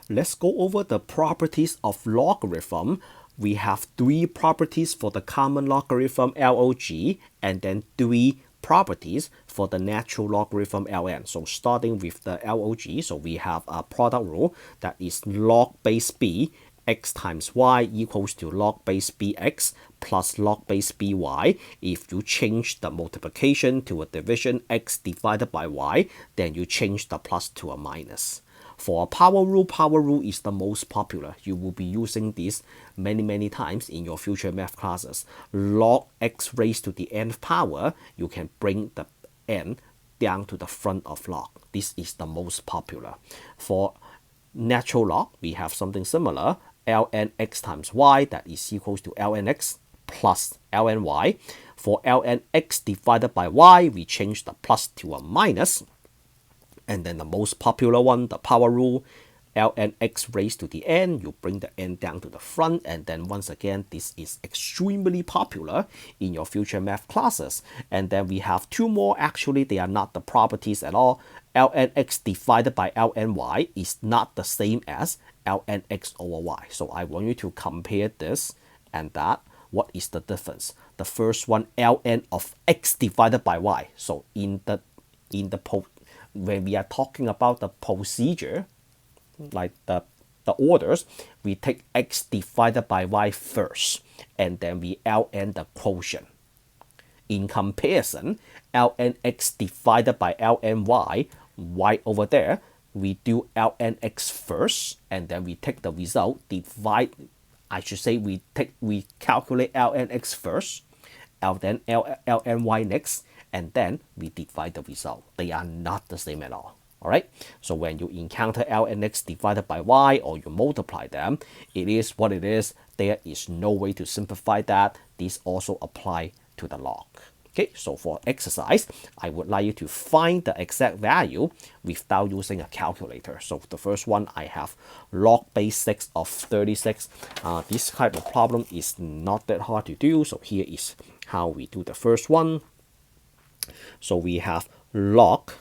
Let's go over the properties of logarithm. We have three properties for the common logarithm log, and then three properties for the natural logarithm ln. So starting with the log, so we have a product rule that is log base b x times y equals to log base bx plus log base by. If you change the multiplication to a division, x divided by y, then you change the plus to a minus. For a power rule is the most popular. You will be using this many times in your future math classes. Log x raised to the nth power, you can bring the n down to the front of log. This is the most popular. For natural log, we have something similar. Ln x times y, that is equals to ln x plus ln y. For ln x divided by y, we change the plus to a minus. And then the most popular one, the power rule, ln x raised to the n, you bring the n down to the front, and then once again, this is extremely popular in your future math classes. And then we have two more. Actually, they are not the properties at all. Ln x divided by ln y is not the same as ln x over y. So I want you to compare this and that. What is the difference? The first one, ln of x divided by y. So when we are talking about the procedure, like the orders, we take x divided by y first, and then we ln the quotient. In comparison, ln x divided by ln y over there, we do ln x first, and then we take the result, we calculate ln x first, then ln y next, and then we divide the result. They are not the same at all. Alright, so when you encounter ln x divided by y, or you multiply them, it is what it is. There is no way to simplify that. This also apply to the log. Okay, so for exercise, I would like you to find the exact value without using a calculator. So the first one, I have log base 6 of 36. This type of problem is not that hard to do. So here is how we do the first one. So we have log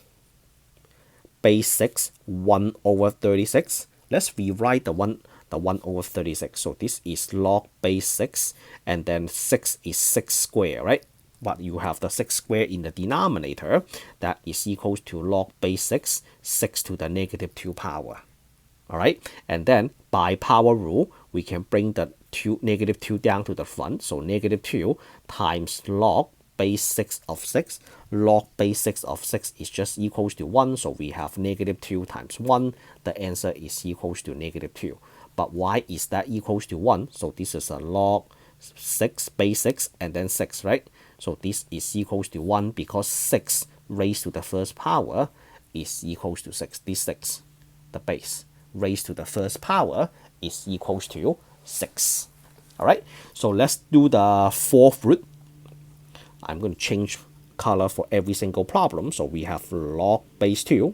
base 6 1 over 36. Let's rewrite the 1 over 36. So this is log base 6, and then 6 is 6 square, right? But you have the 6 square in the denominator. That is equals to log base 6, 6 to the negative 2 power. Alright, and then by power rule, we can bring the negative 2 down to the front. So negative 2 times log base 6 of 6. Log base 6 of 6 is just equals to 1. So we have negative 2 times 1. The answer is equals to negative 2. But why is that equals to 1? So this is a log 6 base 6 and then 6, right? So this is equals to 1 because 6 raised to the first power is equals to 6. This 6, the base, raised to the first power is equals to 6. Alright, so let's do the fourth root. I'm going to change color for every single problem. So we have log base 2,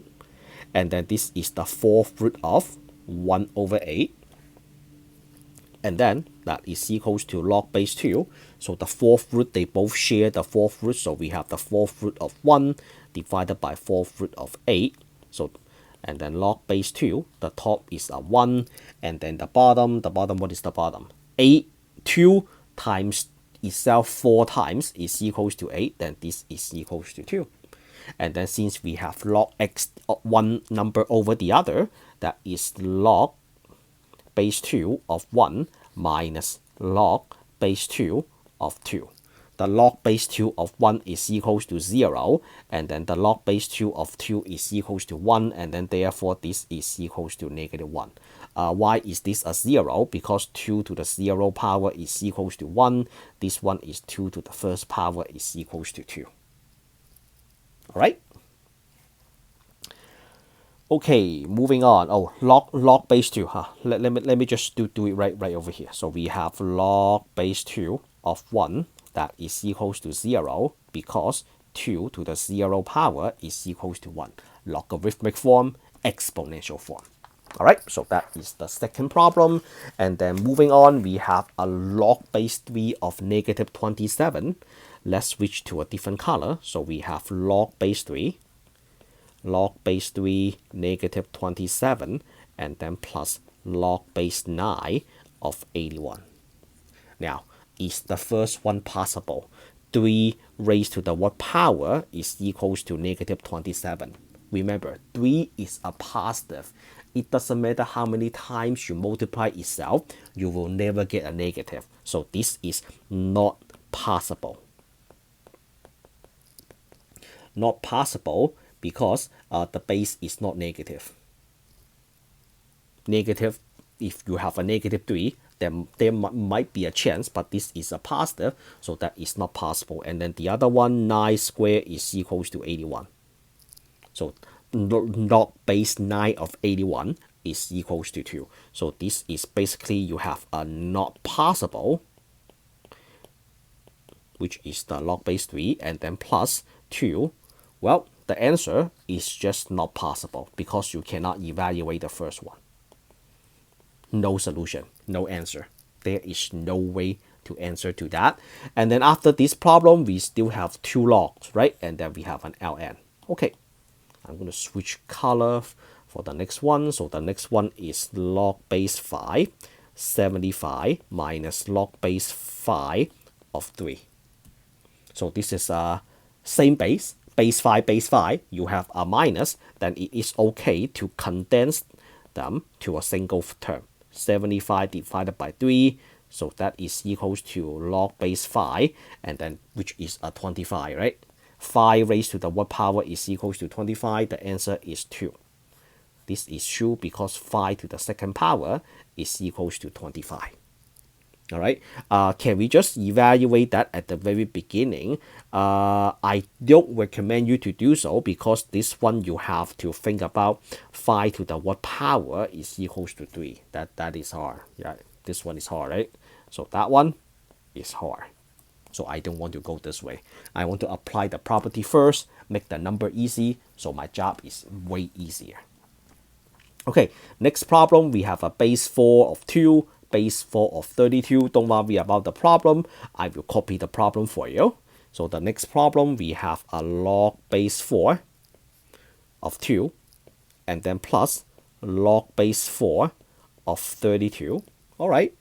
and then this is the fourth root of 1 over 8. And then that is equals to log base 2. So the fourth root, they both share the fourth root. So we have the fourth root of 1 divided by fourth root of 8. So, and then log base 2, the top is a 1. And then the bottom, what is the bottom? 8, 2 times itself 4 times is equals to 8. Then this is equals to 2. And then since we have log x one number over the other, that is log base 2 of 1 minus log base 2 of 2. The log base 2 of 1 is equals to 0, and then the log base 2 of 2 is equals to 1, and then therefore this is equals to negative 1. Why is this a 0? Because 2 to the 0 power is equals to 1. This one is 2 to the first power is equals to 2. Alright? Okay, moving on. Oh, log base 2. Let me just do it right over here. So we have log base 2 of 1 that is equals to 0 because 2 to the 0 power is equals to 1. Logarithmic form, exponential form. Alright, so that is the second problem. And then moving on, we have a log base 3 of negative 27. Let's switch to a different color. So we have log base 3 negative 27, and then plus log base 9 of 81. Now, is the first one possible? 3 raised to the what power is equals to negative 27. Remember, 3 is a positive. It doesn't matter how many times you multiply itself, you will never get a negative. So this is not possible. Not possible because the base is not negative. Negative, if you have a negative 3, then there might be a chance, but this is a positive, so that is not possible. And then the other one, 9 squared is equals to 81. So log base 9 of 81 is equals to 2. So this is basically you have a not possible, which is the log base 3, and then plus 2. Well, the answer is just not possible because you cannot evaluate the first one. No solution, no answer. There is no way to answer to that. And then after this problem, we still have 2 logs, right? And then we have an ln. Okay, I'm going to switch color for the next one. So the next one is log base 5, 75 minus log base 5 of 3. So this is same base 5, you have a minus, then it is okay to condense them to a single term. 75 divided by 3, so that is equals to log base 5, and then which is a 25, right? 5 raised to the what power is equals to 25. The answer is 2. This is true because 5 to the second power is equals to 25. All right, can we just evaluate that at the very beginning? I don't recommend you to do so because this one you have to think about 5 to the what power is equals to 3. That is hard. Yeah, this one is hard, right? So that one is hard. So I don't want to go this way. I want to apply the property first, make the number easy, so my job is way easier. Okay, next problem, we have a base 4 of 2, base 4 of 32. Don't worry about the problem. I will copy the problem for you. So the next problem, we have a log base 4 of 2, and then plus log base 4 of 32. All right.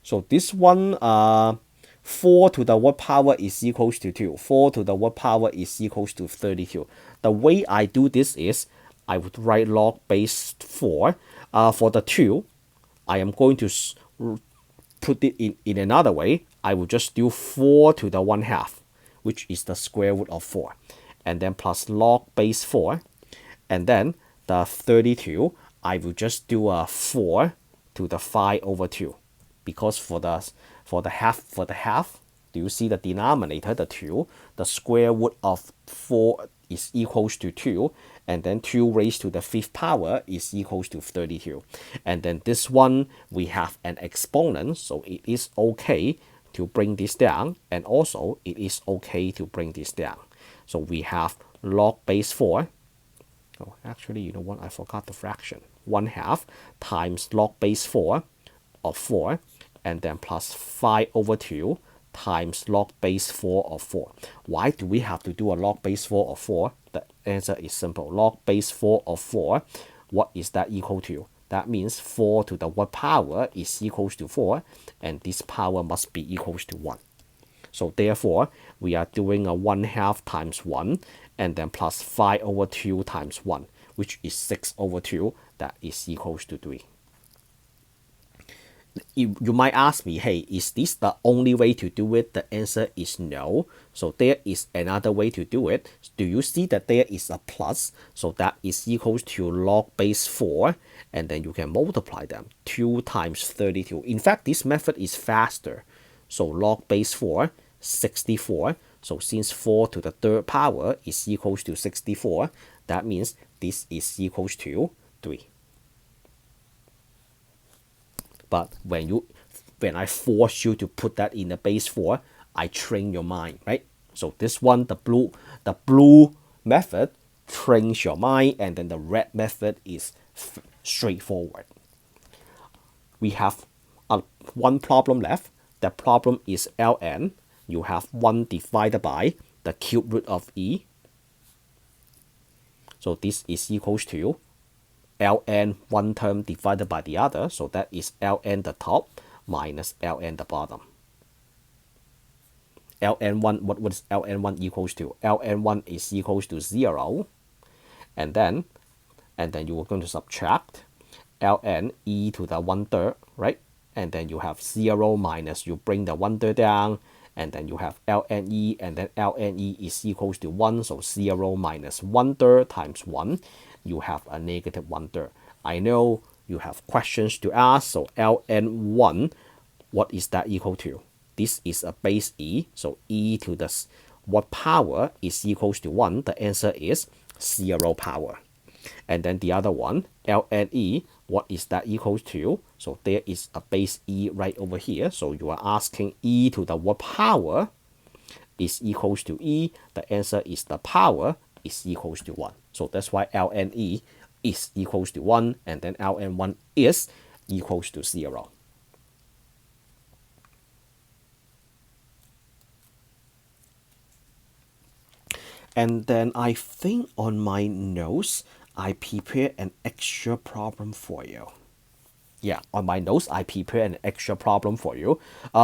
So this one, 4 to the what power is equals to 2. 4 to the what power is equals to 32. The way I do this is, I would write log base 4. For the 2, I am going to put it in another way. I will just do 4 to the 1/2, which is the square root of 4. And then plus log base 4. And then the 32, I will just do a 4 to the 5 over 2. Because for the half, do you see the denominator, the 2? The square root of 4 is equals to 2, and then 2 raised to the 5th power is equals to 32. And then this one, we have an exponent, so it is okay to bring this down, and also it is okay to bring this down. So we have log base 4. Oh, actually, you know what? I forgot the fraction. 1/2 times log base 4 of 4, and then plus 5 over 2 times log base 4 of 4. Why do we have to do a log base 4 of 4? The answer is simple. Log base 4 of 4, what is that equal to? That means 4 to the what power is equals to 4, and this power must be equals to 1. So therefore, we are doing a 1/2 times 1, and then plus 5 over 2 times 1, which is 6 over 2. That is equals to 3. You might ask me, hey, is this the only way to do it? The answer is no. So there is another way to do it. Do you see that there is a plus? So that is equals to log base 4, and then you can multiply them. 2 times 32. In fact, this method is faster. So log base 4, 64. So since 4 to the 3rd power is equals to 64, that means this is equals to 3. But when I force you to put that in the base 4, I train your mind, right? So this one, the blue method trains your mind, and then the red method is straightforward. We have one problem left. The problem is ln. You have 1 divided by the cube root of e. So this is equals to ln one term divided by the other, so that is ln the top minus ln the bottom. ln1, what is ln1 equals to? ln1 is equals to 0, and then you are going to subtract ln e to the 1/3, right? And then you have 0 minus, you bring the 1/3 down, and then you have ln e, and then ln e is equals to 1, so 0 minus 1/3 times 1, you have a negative 1/3. I know you have questions to ask, so ln1, what is that equal to? This is a base e, so e to the what power is equals to 1? The answer is 0 power. And then the other one, ln e, what is that equals to? So there is a base e right over here, so you are asking e to the what power is equals to e? The answer is the power is equals to 1. So that's why ln e is equals to 1, and then ln1 is equals to 0. And then I think on my notes, I prepare an extra problem for you. Yeah, on my notes, I prepare an extra problem for you.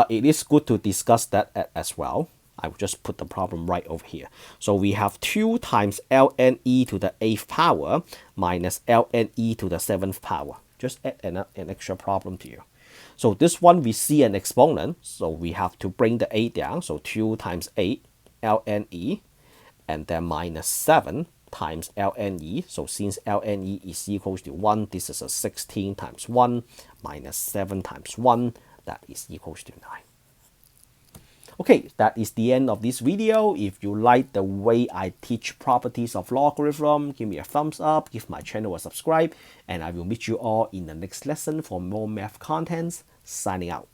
It is good to discuss that as well. I will just put the problem right over here. So we have 2 times ln e to the 8th power minus ln e to the 7th power. Just add an extra problem to you. So this one, we see an exponent, so we have to bring the 8 down. So 2 times 8 ln e, and then minus 7 times ln e. So since ln e is equals to 1, this is a 16 times 1 minus 7 times 1, that is equals to 9. Okay, that is the end of this video. If you like the way I teach properties of logarithm, give me a thumbs up, give my channel a subscribe, and I will meet you all in the next lesson for more math contents. Signing out.